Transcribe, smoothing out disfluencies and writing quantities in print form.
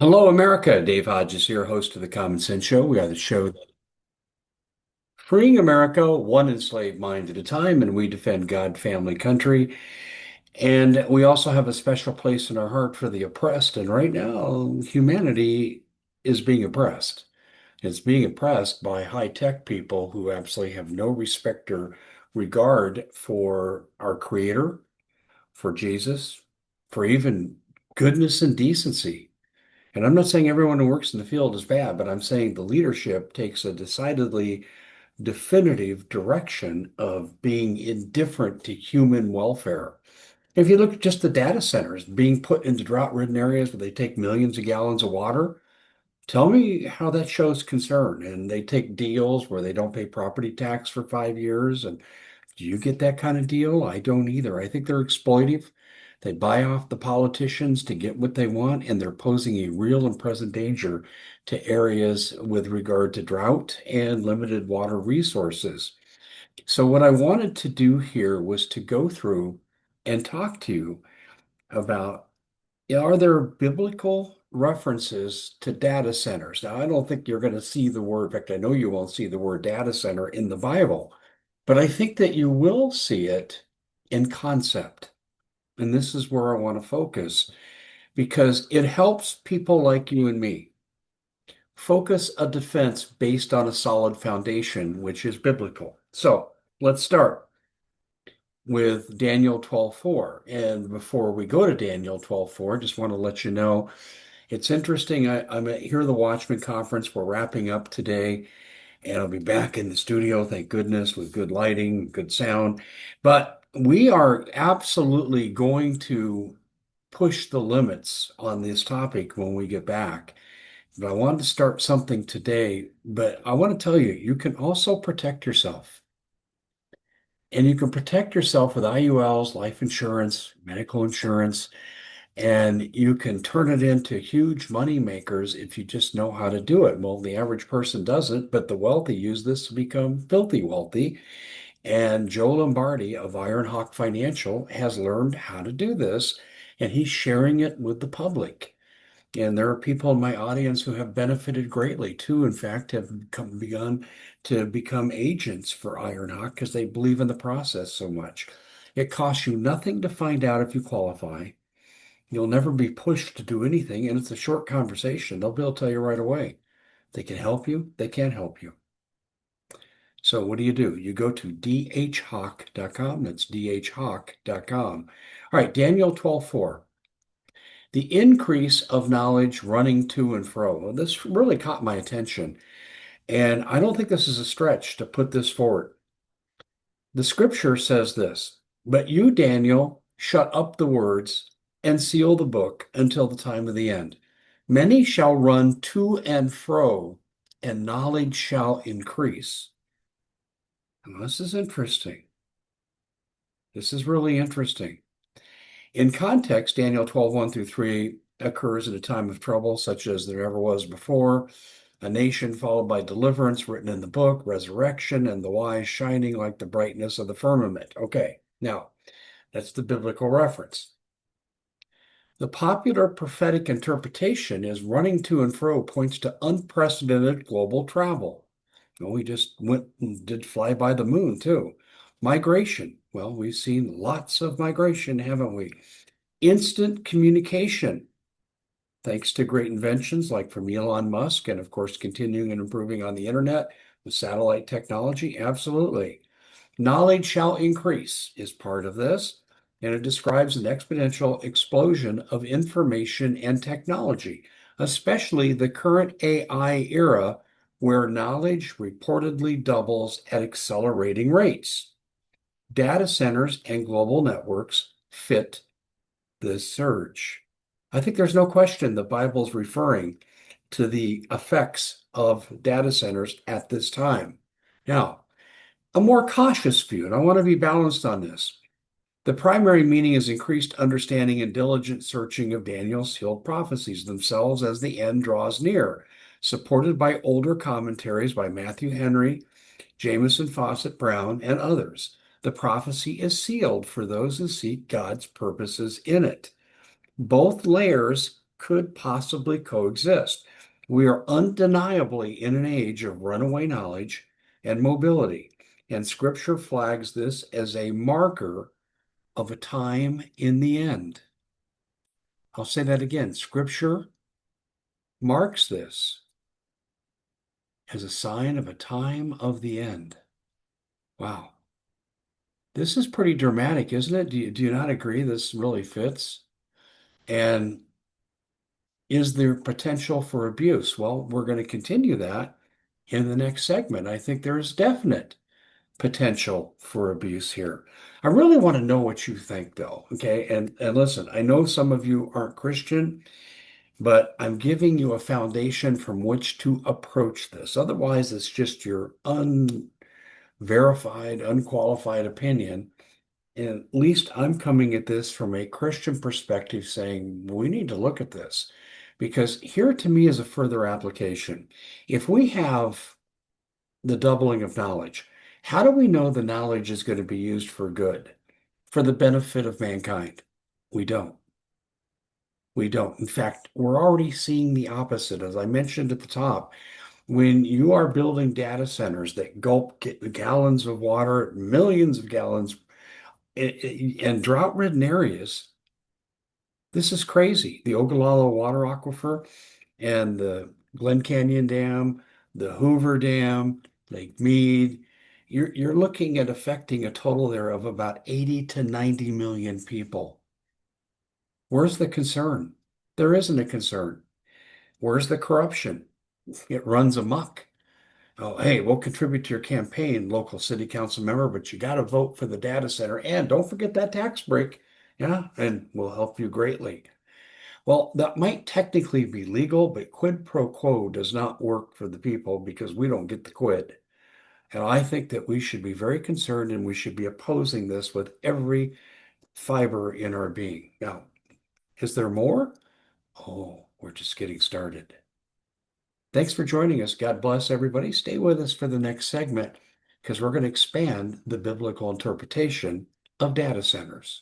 Hello, America. Dave Hodges here, host of the Common Sense Show. We are the show that freeing America one enslaved mind at a time, and we defend God, family, country. And we also have a special place in our heart for the oppressed. And right now, humanity is being oppressed. It's being oppressed by high-tech people who absolutely have no respect or regard for our Creator, for Jesus, for even goodness and decency. And I'm not saying everyone who works in the field is bad, but I'm saying the leadership takes a decidedly definitive direction of being indifferent to human welfare. If you look at just the data centers being put into drought-ridden areas where they take millions of gallons of water, tell me how that shows concern. And they take deals where they don't pay property tax for 5 years. And do you get that kind of deal? I don't either. I think they're exploitive. They buy off the politicians to get what they want, and they're posing a real and present danger to areas with regard to drought and limited water resources. So, what I wanted to do here was to go through and talk to you about, are there biblical references to data centers? Now, I don't think you're going to see the word, in fact, I know you won't see the word data center in the Bible, but I think that you will see it in concept. And this is where I want to focus because it helps people like you and me focus a defense based on a solid foundation, which is biblical. So let's start with Daniel 12:4. And before we go to Daniel 12:4, just want to let you know it's interesting. I'm here at the Watchman Conference. We're wrapping up today, and I'll be back in the studio, thank goodness, with good lighting, good sound. But we are absolutely going to push the limits on this topic when we get back. But I wanted to start something today, but I want to tell you, you can also protect yourself. And you can protect yourself with IULs, life insurance, medical insurance, and you can turn it into huge money makers if you just know how to do it. Well, the average person doesn't, but the wealthy use this to become filthy wealthy. And Joe Lombardi of Ironhawk Financial has learned how to do this, and he's sharing it with the public. And there are people in my audience who have benefited greatly too. In fact, begun to become agents for Ironhawk because they believe in the process so much. It costs you nothing to find out if you qualify. You'll never be pushed to do anything, and it's a short conversation. They'll be able to tell you right away. They can help you, they can't help you. So what do? You go to dhawk.com. That's dhawk.com. All right, Daniel 12:4. The increase of knowledge running to and fro. Well, this really caught my attention. And I don't think this is a stretch to put this forward. The scripture says this, but you, Daniel, shut up the words and seal the book until the time of the end. Many shall run to and fro, and knowledge shall increase. Now, this is interesting. This is really interesting. In context, Daniel 12:1 through 3 occurs at a time of trouble, such as there ever was before. A nation followed by deliverance written in the book, resurrection, and the wise shining like the brightness of the firmament. Okay, now that's the biblical reference. The popular prophetic interpretation is running to and fro points to unprecedented global travel. Well, we just went and did fly by the moon too. Migration. Well, we've seen lots of migration, haven't we? Instant communication, thanks to great inventions like from Elon Musk, and of course, continuing and improving on the internet with satellite technology. Absolutely. Knowledge shall increase is part of this, and it describes an exponential explosion of information and technology, especially the current AI era where knowledge reportedly doubles at accelerating rates. Data centers and global networks fit this surge. I think there's no question the Bible's referring to the effects of data centers at this time. Now, a more cautious view, and I want to be balanced on this. The primary meaning is increased understanding and diligent searching of Daniel's sealed prophecies themselves as the end draws near, supported by older commentaries by Matthew Henry, Jameson Fawcett Brown, and others. The prophecy is sealed for those who seek God's purposes in it. Both layers could possibly coexist. We are undeniably in an age of runaway knowledge and mobility, and Scripture flags this as a marker of a time in the end. I'll say that again. Scripture marks this as a sign of a time of the end. Wow. This is pretty dramatic, isn't it? Do you not agree this really fits? And is there potential for abuse? Well, we're going to continue that in the next segment. I think there is definite potential for abuse here. I really want to know what you think, though. Okay. And listen, I know some of you aren't Christian, but I'm giving you a foundation from which to approach this. Otherwise, it's just your unverified, unqualified opinion. And at least I'm coming at this from a Christian perspective, saying we need to look at this because here to me is a further application. If we have the doubling of knowledge, how do we know the knowledge is going to be used for good, for the benefit of mankind? We don't. We don't. In fact, we're already seeing the opposite. As I mentioned at the top, when you are building data centers that gulp gallons of water, millions of gallons, and drought-ridden areas, this is crazy. The Ogallala Water Aquifer and the Glen Canyon Dam, the Hoover Dam, Lake Mead, you're looking at affecting a total there of about 80 to 90 million people. Where's the concern? There isn't a concern. Where's the corruption? It runs amok. Oh, hey, we'll contribute to your campaign, local city council member, but you got to vote for the data center. And don't forget that tax break. Yeah, and we'll help you greatly. Well, that might technically be legal, but quid pro quo does not work for the people because we don't get the quid. And I think that we should be very concerned and we should be opposing this with every fiber in our being. Now, is there more? Oh, we're just getting started. Thanks for joining us. God bless everybody. Stay with us for the next segment because we're going to expand the biblical interpretation of data centers.